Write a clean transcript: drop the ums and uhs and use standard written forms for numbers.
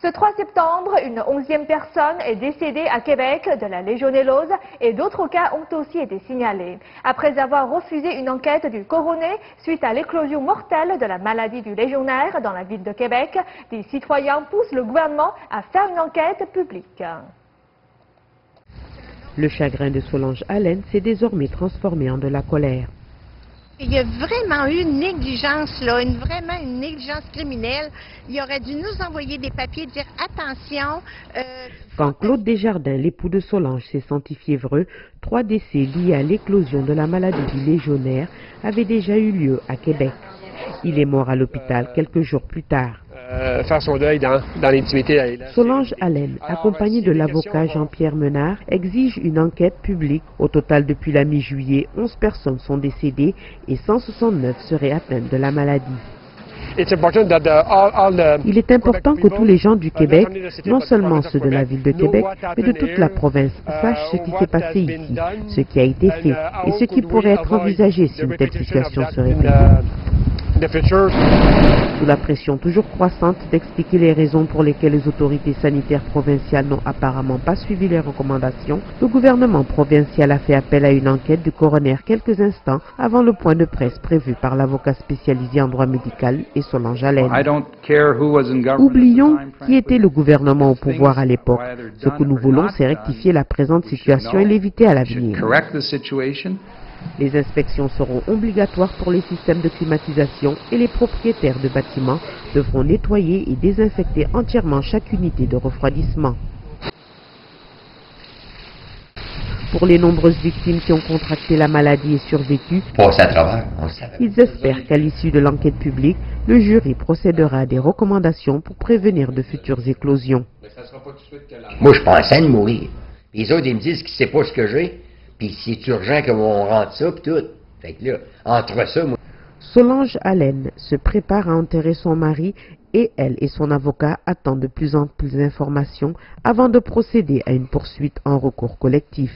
Ce 3 septembre, une 11e personne est décédée à Québec de la légionellose et d'autres cas ont aussi été signalés. Après avoir refusé une enquête du coroner suite à l'éclosion mortelle de la maladie du légionnaire dans la ville de Québec, des citoyens poussent le gouvernement à faire une enquête publique. Le chagrin de Solange Allen s'est désormais transformé en de la colère. Il y a vraiment eu une négligence, là, vraiment une négligence criminelle. Il aurait dû nous envoyer des papiers, dire attention. Quand Claude Desjardins, l'époux de Solange, s'est senti fiévreux, 3 décès liés à l'éclosion de la maladie du légionnaire avaient déjà eu lieu à Québec. Il est mort à l'hôpital quelques jours plus tard. Faire son deuil dans l'intimité. Solange Allen, accompagnée de l'avocat Jean-Pierre Menard, exige une enquête publique. Au total, depuis la mi-juillet, 11 personnes sont décédées et 169 seraient atteintes de la maladie. Il est important que tous les gens du Québec, non seulement ceux de la ville de Québec, mais de toute la province, sachent ce qui s'est passé ici, ce qui a été fait et ce qui pourrait être envisagé si une telle situation se répétait. Sous la pression toujours croissante d'expliquer les raisons pour lesquelles les autorités sanitaires provinciales n'ont apparemment pas suivi les recommandations, le gouvernement provincial a fait appel à une enquête du coroner quelques instants avant le point de presse prévu par l'avocat spécialisé en droit médical et Solange Allen. Oublions qui était le gouvernement au pouvoir à l'époque. Ce que nous voulons, c'est rectifier la présente situation et l'éviter à l'avenir. Les inspections seront obligatoires pour les systèmes de climatisation et les propriétaires de bâtiments devront nettoyer et désinfecter entièrement chaque unité de refroidissement. Pour les nombreuses victimes qui ont contracté la maladie et survécu, ils espèrent qu'à l'issue de l'enquête publique, le jury procédera à des recommandations pour prévenir de futures éclosions. Moi, je pensais de mourir. Les autres, ils me disent qu'ils ne savent pas ce que j'ai. Puis c'est urgent qu'on rentre ça, puis tout. Fait que là, entre ça, moi... Solange Allen se prépare à enterrer son mari et elle et son avocat attendent de plus en plus d'informations avant de procéder à une poursuite en recours collectif.